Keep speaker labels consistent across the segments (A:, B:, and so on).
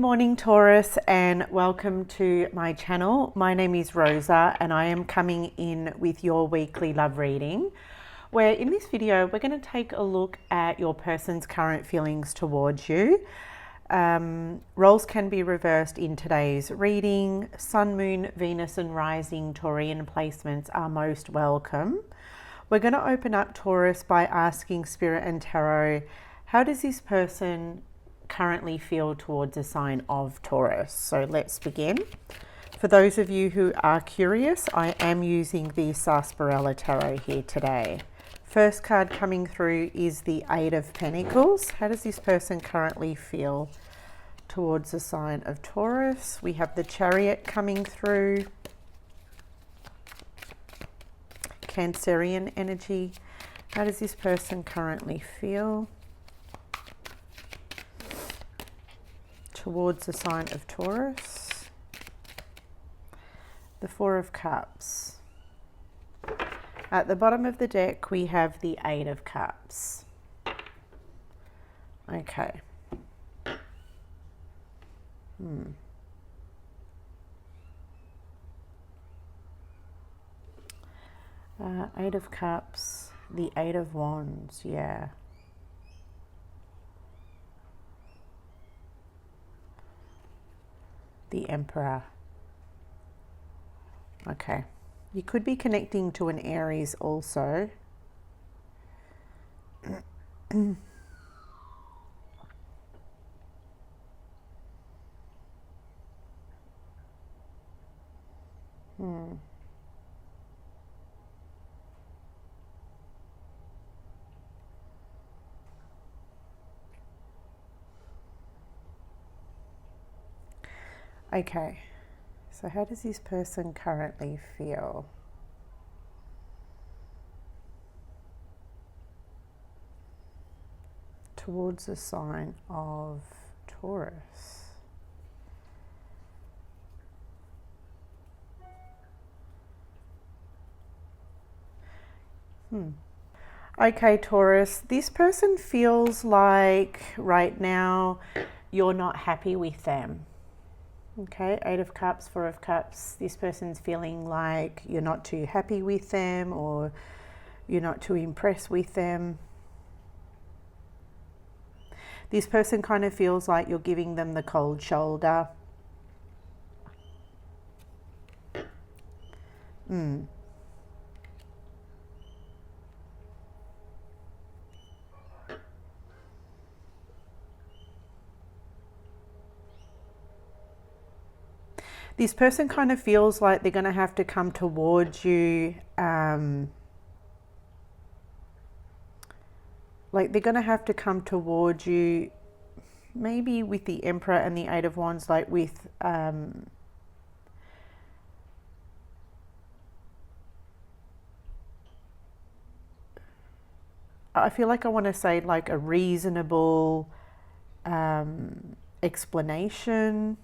A: morning, Taurus, and welcome to my channel. My name is Rosa and I am coming in with your weekly love reading, where in this video we're going to take a look at your person's current feelings towards you. Roles can be reversed in today's reading. Sun, Moon, Venus and Rising Taurian placements are most welcome. We're going to open up Taurus by asking Spirit and Tarot, how does this person currently feel towards a sign of Taurus? So let's begin. For those of you who are curious, I am using the Sarsaparilla Tarot here today. First card coming through is the Eight of Pentacles. How does this person currently feel towards the sign of Taurus? We have the Chariot coming through. Cancerian energy. How does this person currently feel towards the sign of Taurus? The Four of Cups. At the bottom of the deck, we have the Eight of Cups. Okay. Eight of Cups, the Eight of Wands, yeah. The Emperor. Okay. You could be connecting to an Aries also. Okay, so how does this person currently feel? Towards the sign of Taurus. Okay, Taurus, this person feels like right now you're not happy with them. Okay, Eight of Cups, Four of Cups. This person's feeling like you're not too happy with them or you're not too impressed with them. This person kind of feels like you're giving them the cold shoulder. This person kind of feels like they're going to have to come towards you, maybe with the Emperor and the Eight of Wands, like with I feel like I want to say like a reasonable explanation.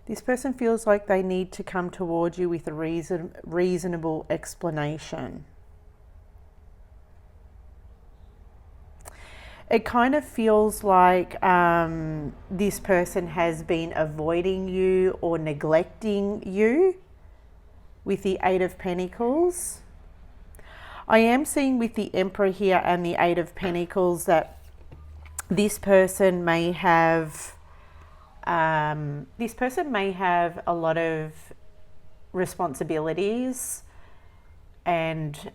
A: This person feels like they need to come towards you with a reasonable explanation. It kind of feels like this person has been avoiding you or neglecting you with the Eight of Pentacles. I am seeing with the Emperor here and the Eight of Pentacles that this person may have a lot of responsibilities and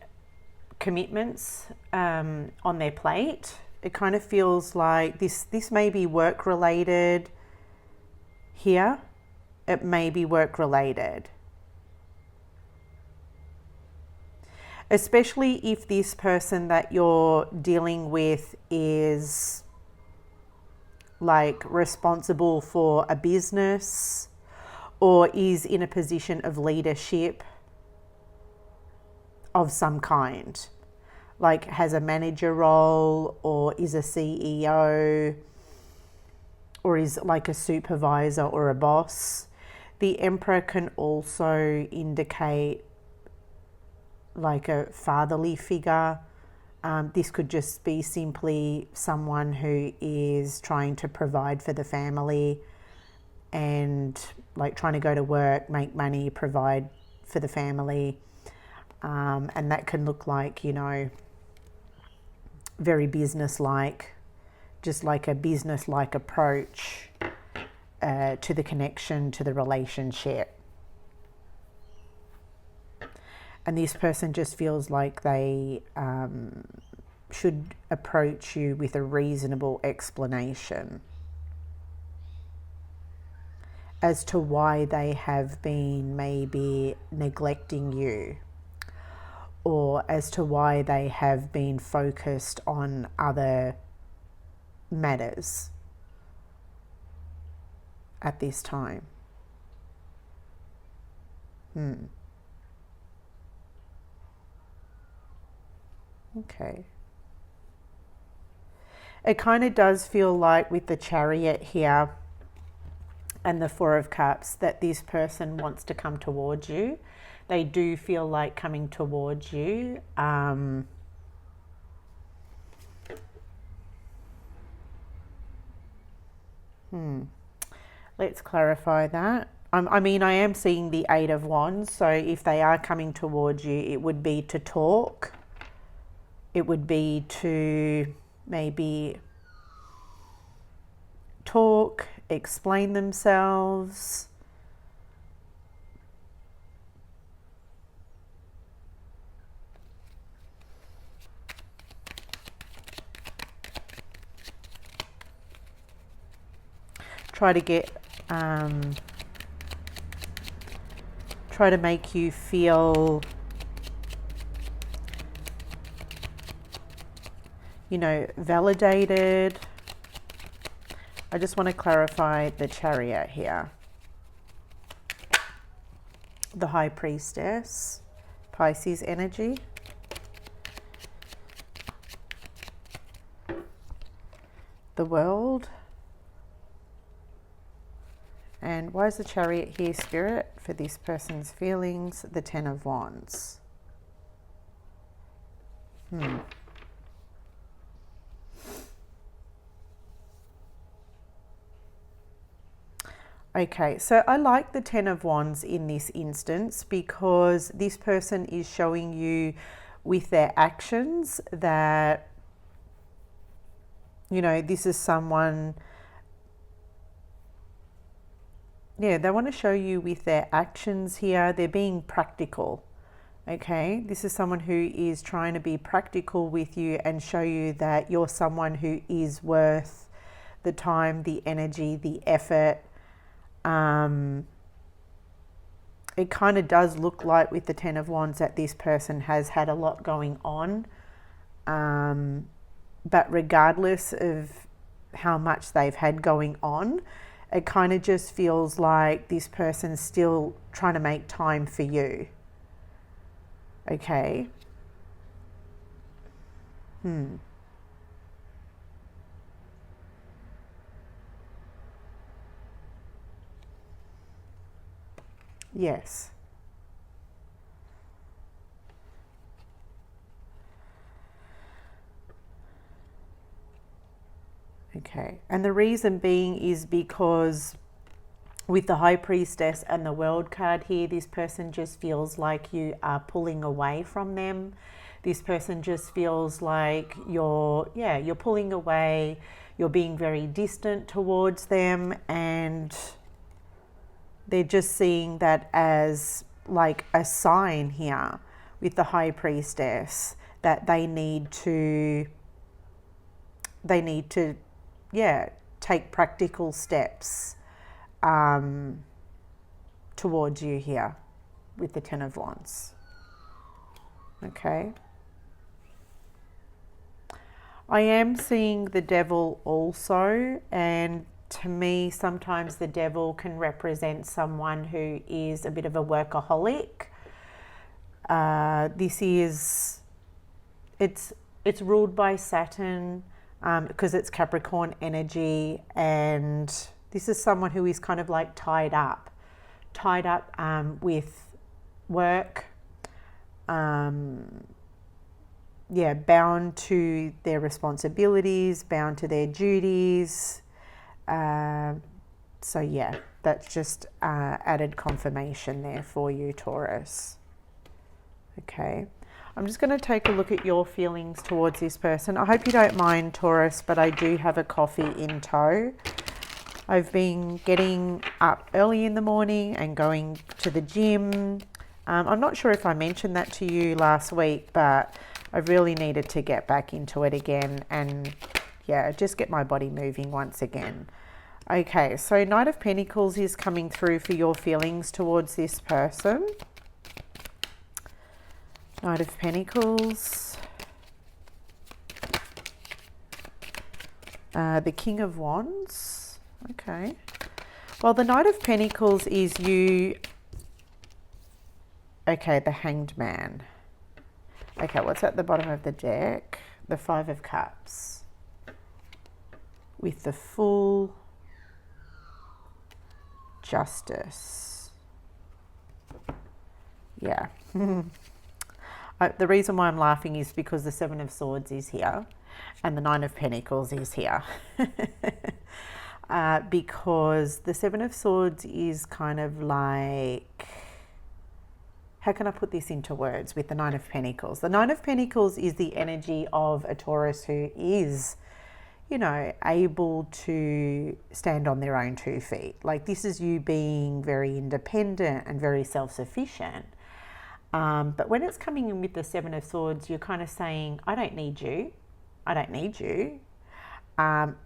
A: commitments on their plate. It kind of feels like this may be work related here. It may be work related. Especially if this person that you're dealing with is like responsible for a business or is in a position of leadership of some kind, like has a manager role or is a CEO or is like a supervisor or a boss. The Emperor can also indicate like a fatherly figure. This could just be simply someone who is trying to provide for the family and like trying to go to work, make money, provide for the family. And that can look like, you know, very business-like, just like a business-like approach to the connection, to the relationship. And this person just feels like they should approach you with a reasonable explanation as to why they have been maybe neglecting you, or as to why they have been focused on other matters at this time. Okay. It kind of does feel like with the Chariot here and the Four of Cups that this person wants to come towards you. They do feel like coming towards you. Let's clarify that. I mean, I am seeing the Eight of Wands. So if they are coming towards you, it would be to talk. It would be to maybe talk, explain themselves. Try to get, try to make you feel, you know, validated. I just want to clarify the Chariot here. The High Priestess, Pisces energy. The World. And why is the Chariot here, Spirit, for this person's feelings? The Ten of Wands. Okay, so I like the Ten of Wands in this instance because this person is showing you with their actions that, you know, this is someone, yeah, they want to show you with their actions here. They're being practical. Okay, this is someone who is trying to be practical with you and show you that you're someone who is worth the time, the energy, the effort. It kind of does look like with the Ten of Wands that this person has had a lot going on. But regardless of how much they've had going on, it kind of just feels like this person's still trying to make time for you. Okay. Yes. Okay. And the reason being is because with the High Priestess and the World card here, this person just feels like you are pulling away from them. This person just feels like you're pulling away, you're being very distant towards them, and they're just seeing that as like a sign here with the High Priestess that they need to take practical steps towards you here with the Ten of Wands. Okay. I am seeing the Devil also, and to me sometimes the Devil can represent someone who is a bit of a workaholic. It's ruled by Saturn because it's Capricorn energy, and this is someone who is kind of like tied up with work, yeah, bound to their responsibilities, bound to their duties. So yeah, that's just added confirmation there for you, Taurus. Okay, I'm just going to take a look at your feelings towards this person. I hope you don't mind, Taurus, but I do have a coffee in tow. I've been getting up early in the morning and going to the gym. I'm not sure if I mentioned that to you last week, but I really needed to get back into it again and yeah, just get my body moving once again. Okay, so Knight of Pentacles is coming through for your feelings towards this person. Knight of Pentacles. The King of Wands. Okay. Well, the Knight of Pentacles is you. Okay, the Hanged Man. Okay, what's at the bottom of the deck? The Five of Cups. With the Full. Justice. Yeah. The reason why I'm laughing is because the Seven of Swords is here and the Nine of Pentacles is here. Because the Seven of Swords is kind of like, how can I put this into words with the Nine of Pentacles? The Nine of Pentacles is the energy of a Taurus who is, you know, able to stand on their own 2 feet. Like, this is you being very independent and very self-sufficient. But when it's coming in with the Seven of Swords, you're kind of saying, I don't need you. I don't need you.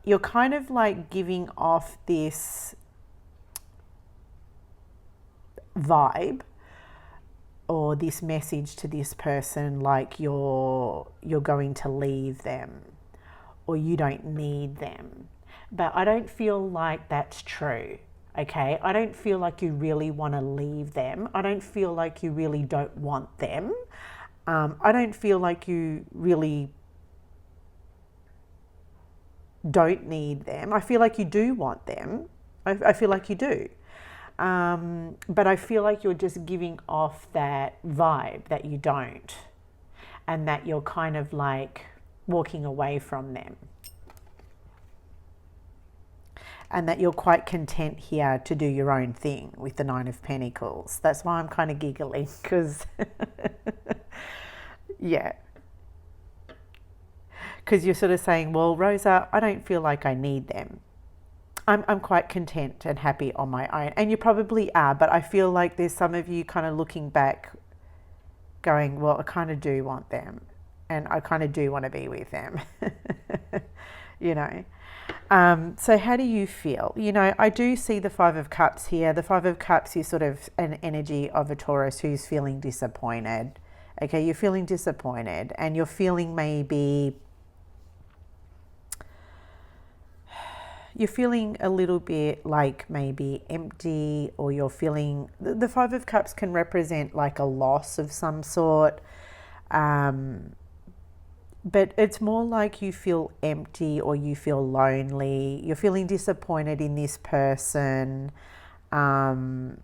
A: You're kind of like giving off this vibe or this message to this person like you're going to leave them or you don't need them. But I don't feel like that's true. Okay, I don't feel like you really want to leave them. I don't feel like you really don't want them. I don't feel like you really don't need them. I feel like you do want them. I feel like you do. But I feel like you're just giving off that vibe that you don't, and that you're kind of like walking away from them. And that you're quite content here to do your own thing with the Nine of Pentacles. That's why I'm kind of giggling, because, yeah. Because you're sort of saying, well, Rosa, I don't feel like I need them. I'm quite content and happy on my own. And you probably are, but I feel like there's some of you kind of looking back going, well, I kind of do want them. And I kind of do want to be with them, you know. So how do you feel? You know, I do see the Five of Cups here. The Five of Cups is sort of an energy of a Taurus who's feeling disappointed. Okay, you're feeling disappointed and you're feeling maybe, you're feeling a little bit like maybe empty, or you're feeling, the Five of Cups can represent like a loss of some sort. But it's more like you feel empty or you feel lonely. You're feeling disappointed in this person. And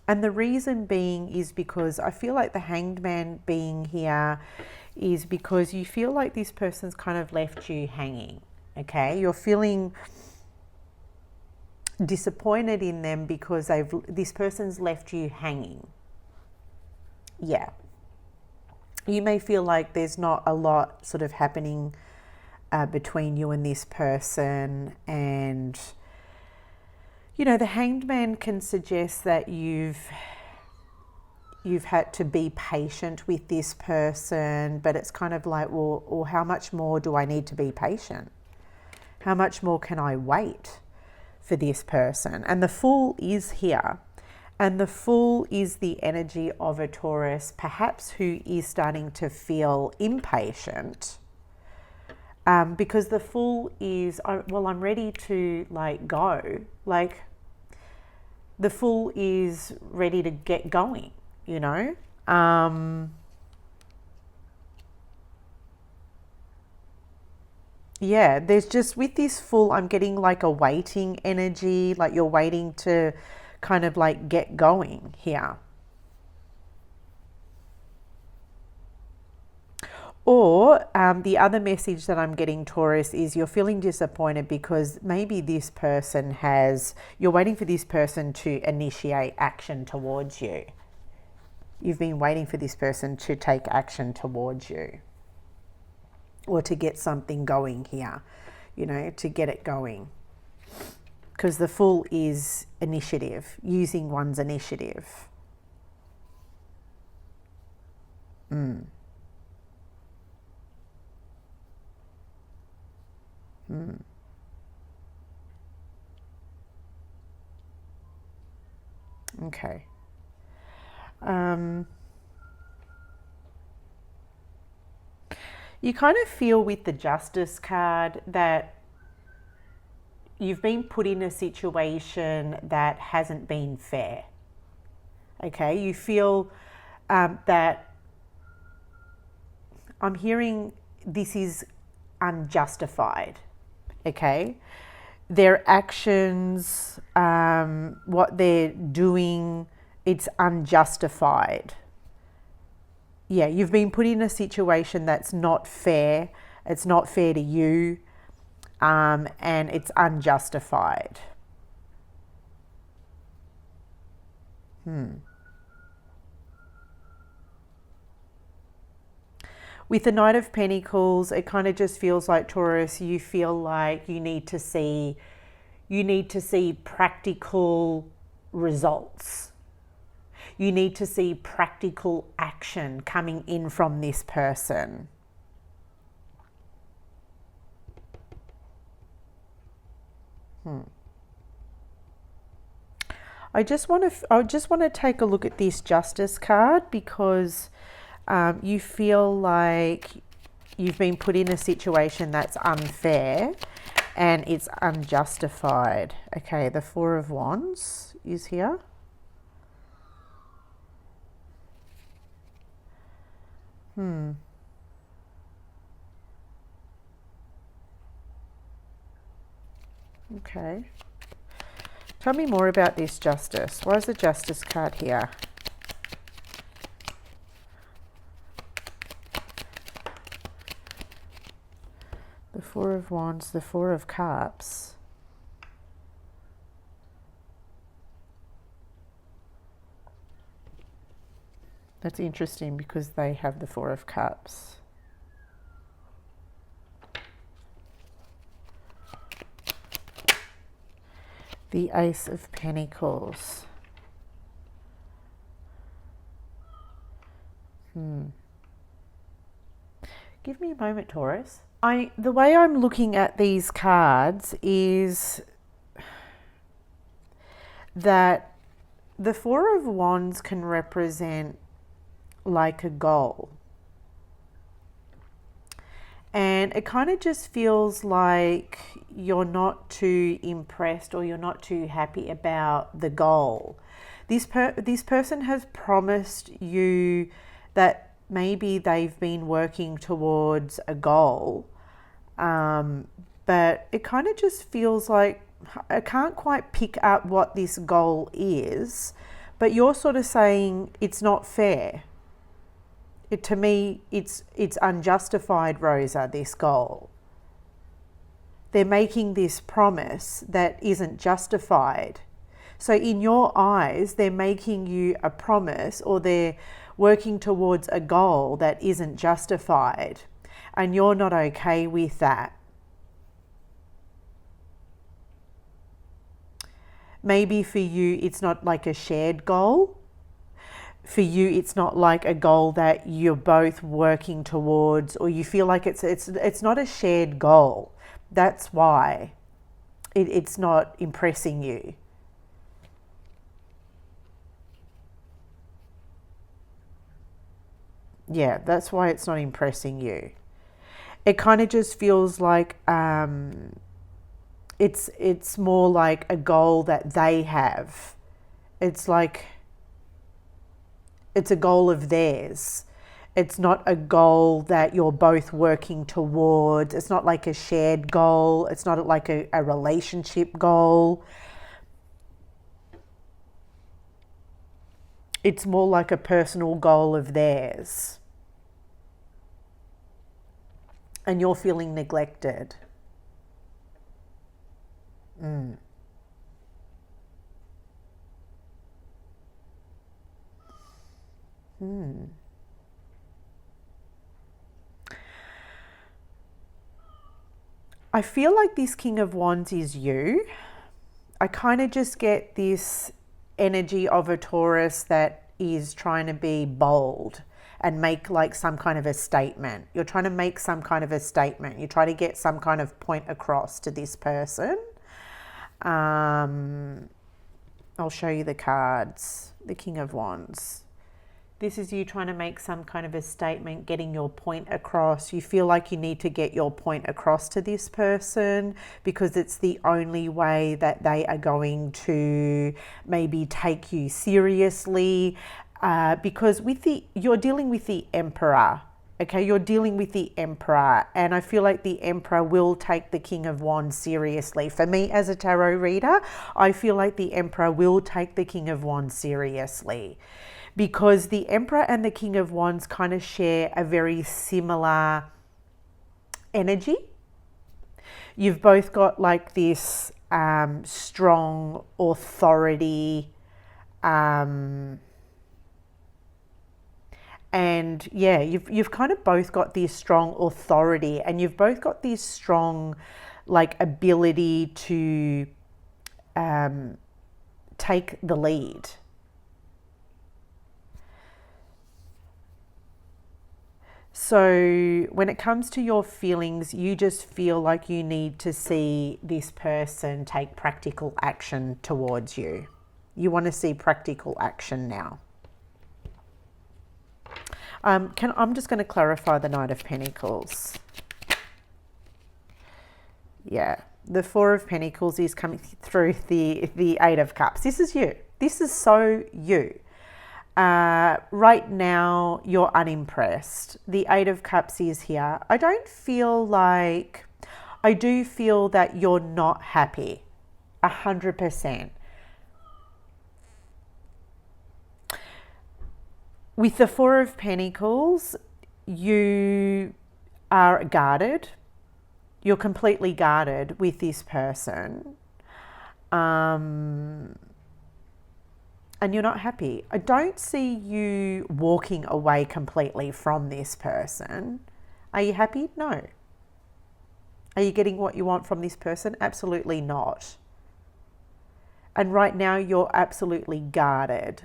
A: the reason being is because I feel like the Hanged Man being here is because you feel like this person's kind of left you hanging. Okay, you're feeling disappointed in them because this person's left you hanging. Yeah. You may feel like there's not a lot sort of happening between you and this person, and you know, the Hanged Man can suggest that you've had to be patient with this person, but it's kind of like, well, how much more do I need to be patient? How much more can I wait for this person? And the Fool is here. And the Fool is the energy of a Taurus, perhaps who is starting to feel impatient, because the Fool is, well, I'm ready to like go. Like, the Fool is ready to get going, you know. Yeah, there's just, with this Fool, I'm getting like a waiting energy, like you're waiting to kind of like get going here. The other message that I'm getting, Taurus, is you're feeling disappointed because maybe this person you're waiting for this person to initiate action towards you. You've been waiting for this person to take action towards you, or to get something going here, to get it going. Because the Fool is initiative, using one's initiative. Okay. You kind of feel with the Justice card that you've been put in a situation that hasn't been fair. Okay, you feel that I'm hearing this is unjustified. Okay, their actions, what they're doing, it's unjustified. Yeah, you've been put in a situation that's not fair. It's not fair to you, and it's unjustified. With the Knight of Pentacles, it kind of just feels like, Taurus, you feel like you need to see practical results. You need to see practical action coming in from this person. I just want to take a look at this Justice card, because you feel like you've been put in a situation that's unfair and it's unjustified. Okay, the Four of Wands is here. Okay. Tell me more about this Justice. Why is the Justice card here? The Four of Wands, the Four of Cups. That's interesting because they have the Four of Cups. The Ace of Pentacles. Give me a moment, Taurus. The way I'm looking at these cards is that the Four of Wands can represent like a goal. And it kind of just feels like you're not too impressed or you're not too happy about the goal. This person has promised you that maybe they've been working towards a goal, but it kind of just feels like I can't quite pick up what this goal is, but you're sort of saying it's not fair. To me, it's unjustified, Rosa, this goal. They're making this promise that isn't justified. So in your eyes, they're making you a promise, or they're working towards a goal that isn't justified, and you're not okay with that. Maybe for you, it's not like a shared goal. For you, it's not like a goal that you're both working towards, or you feel like it's not a shared goal. That's why it's not impressing you. Yeah, that's why it's not impressing you. It kind of just feels like it's more like a goal that they have. It's like it's a goal of theirs. It's not a goal that you're both working towards. It's not like a shared goal. It's not like a relationship goal. It's more like a personal goal of theirs. and you're feeling neglected. I feel like this King of Wands is you. I kind of just get this energy of a Taurus that is trying to be bold and make like some kind of a statement. You're trying to make some kind of a statement. You try to get some kind of point across to this person. I'll show you the cards. The King of Wands. This is you trying to make some kind of a statement, getting your point across. You feel like you need to get your point across to this person because it's the only way that they are going to maybe take you seriously. Because you're dealing with the Emperor. Okay, you're dealing with the Emperor, and I feel like the Emperor will take the King of Wands seriously. For me as a tarot reader, I feel like the Emperor will take the King of Wands seriously, because the Emperor and the King of Wands kind of share a very similar energy. You've both got like this strong authority, and yeah, you've kind of both got this strong authority, and you've both got this strong like ability to take the lead. So when it comes to your feelings, you just feel like you need to see this person take practical action towards you. You want to see practical action now. I'm just going to clarify the Knight of Pentacles. Yeah, the Four of Pentacles is coming through the Eight of Cups. This is you. This is so you. Right now, you're unimpressed. The Eight of Cups is here. I do feel that you're not happy. 100%. With the Four of Pentacles, you are guarded. You're completely guarded with this person. And you're not happy. I don't see you walking away completely from this person. Are you happy? No. Are you getting what you want from this person? Absolutely not. And right now you're absolutely guarded.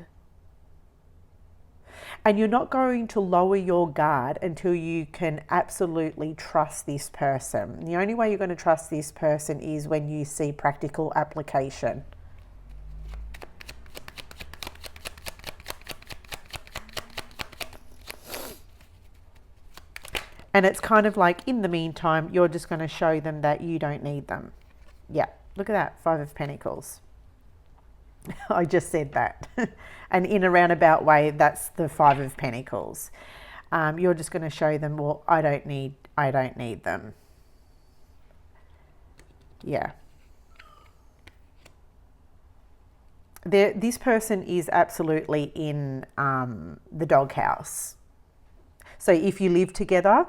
A: And you're not going to lower your guard until you can absolutely trust this person. The only way you're going to trust this person is when you see practical application. And it's kind of like, in the meantime, you're just going to show them that you don't need them. Yeah, look at that, Five of Pentacles. I just said that. And in a roundabout way, that's the Five of Pentacles. You're just going to show them, well, I don't need them. Yeah. This person is absolutely in the doghouse. So if you live together,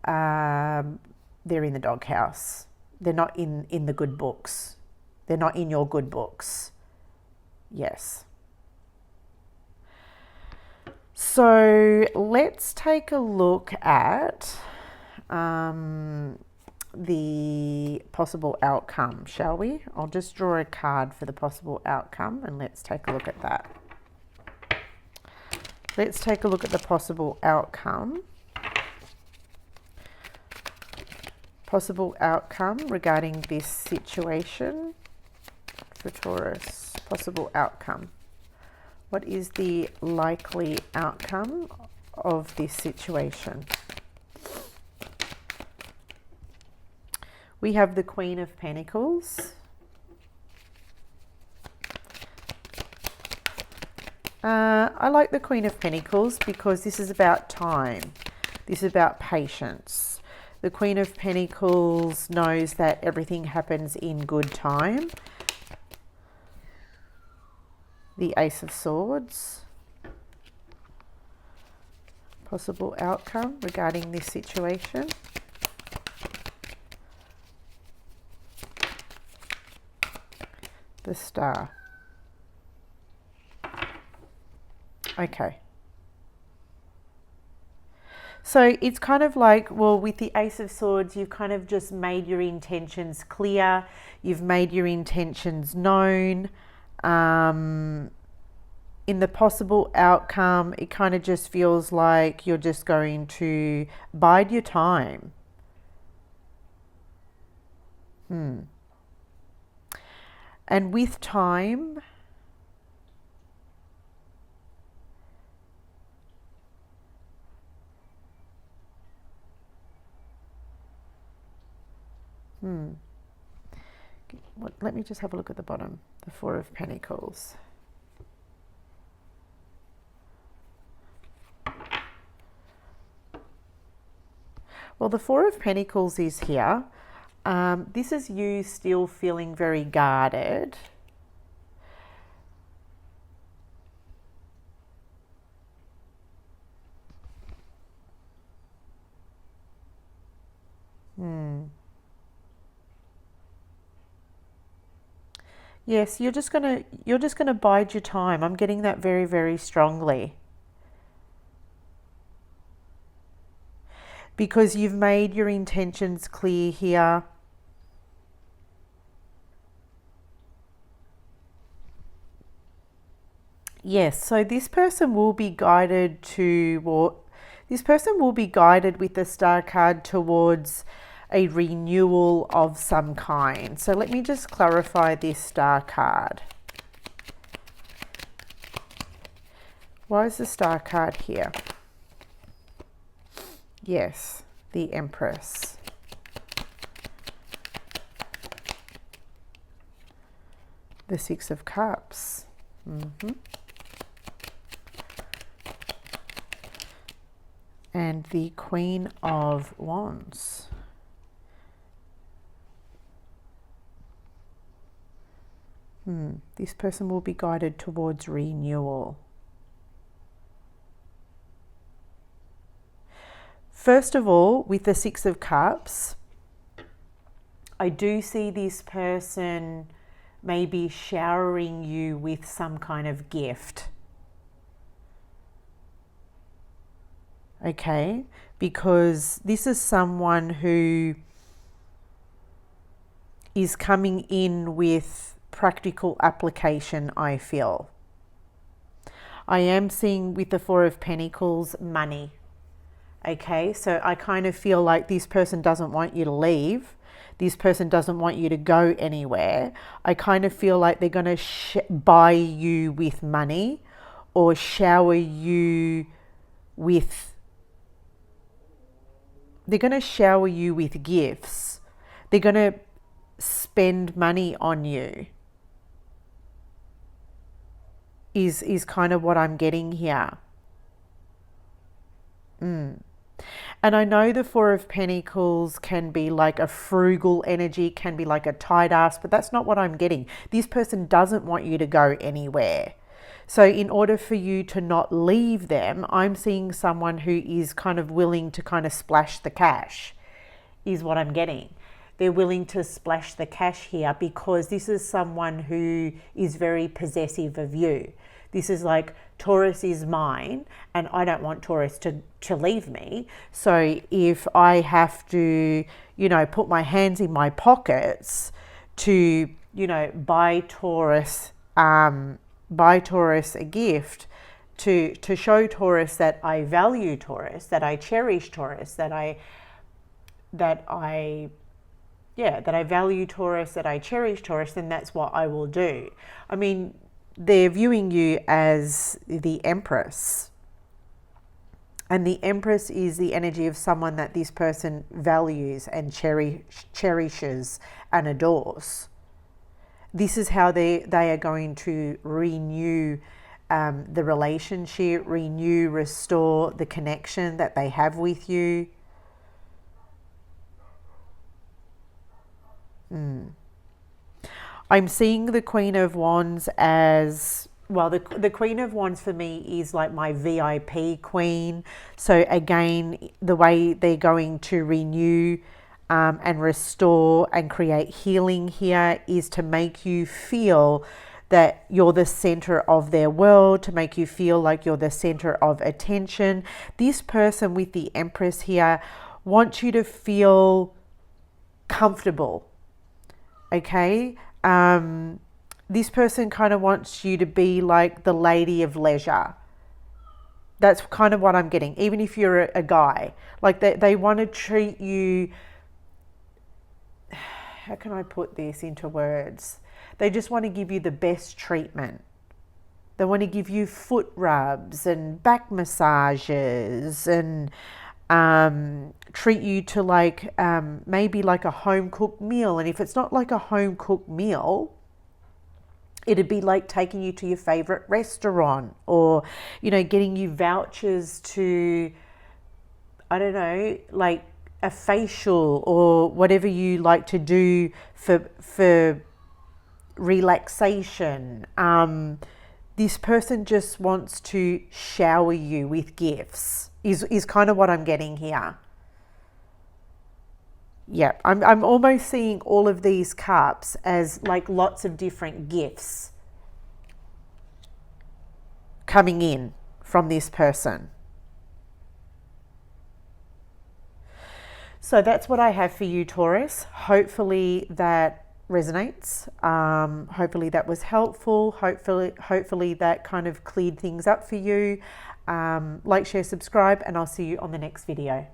A: they're in the doghouse. They're not in the good books. They're not in your good books. Yes. So let's take a look at the possible outcome, shall we? I'll just draw a card for the possible outcome and let's take a look at that. Let's take a look at the possible outcome. Possible outcome regarding this situation for Taurus. Possible outcome. What is the likely outcome of this situation? We have the Queen of Pentacles. I like the Queen of Pentacles because this is about time. This is about patience. The Queen of Pentacles knows that everything happens in good time. The Ace of Swords. Possible outcome regarding this situation. The Star. Okay. So it's kind of like, well, with the Ace of Swords, you've kind of just made your intentions clear. You've made your intentions known. In the possible outcome, it kind of just feels like you're just going to bide your time. And with time, let me just have a look at the bottom. The Four of Pentacles. Well, the Four of Pentacles is here. This is you still feeling very guarded. Yes, you're just gonna bide your time. I'm getting that very, very strongly. Because you've made your intentions clear here. Yes, so this person will be guided this person will be guided with the Star card towards a renewal of some kind. So let me just clarify this Star card. Why is the Star card here? Yes, the Empress. The Six of Cups. And the Queen of Wands. This person will be guided towards renewal. First of all, with the Six of Cups, I do see this person maybe showering you with some kind of gift. Okay, because this is someone who is coming in with practical application, I feel. I am seeing with the Four of Pentacles, money. Okay, so I kind of feel like this person doesn't want you to leave. This person doesn't want you to go anywhere. I kind of feel like they're going to buy you with money or shower you with... They're going to shower you with gifts. They're going to spend money on you. Is kind of what I'm getting here. And I know the Four of Pentacles can be like a frugal energy, can be like a tight ass, but that's not what I'm getting. This person doesn't want you to go anywhere. So in order for you to not leave them, I'm seeing someone who is kind of willing to kind of splash the cash, is what I'm getting. They're willing to splash the cash here because this is someone who is very possessive of you. This is like, Taurus is mine and I don't want Taurus to leave me. So if I have to, you know, put my hands in my pockets to, you know, buy Taurus a gift to show Taurus that I value Taurus, that I cherish Taurus, that I value Taurus, that I cherish Taurus, then that's what I will do. I mean, they're viewing you as the Empress. And the Empress is the energy of someone that this person values and cherishes and adores. This is how they are going to renew the relationship, restore the connection that they have with you. I'm seeing the Queen of Wands as, well, the Queen of Wands for me is like my VIP queen. So again, the way they're going to renew and restore and create healing here is to make you feel that you're the center of their world, to make you feel like you're the center of attention. This person with the Empress here wants you to feel comfortable, okay? This person kind of wants you to be like the lady of leisure. That's kind of what I'm getting, even if you're a guy. Like they want to treat you, how can I put this into words? They just want to give you the best treatment. They want to give you foot rubs and back massages and treat you to like maybe like a home cooked meal. And if it's not like a home cooked meal, it'd be like taking you to your favorite restaurant, or, you know, getting you vouchers to, I don't know, like a facial or whatever you like to do for relaxation. This person just wants to shower you with gifts is kind of what I'm getting here. Yeah, I'm almost seeing all of these cups as like lots of different gifts coming in from this person. So that's what I have for you, Taurus. Hopefully that resonates. Hopefully that was helpful. Hopefully that kind of cleared things up for you. Like, share, subscribe, and I'll see you on the next video.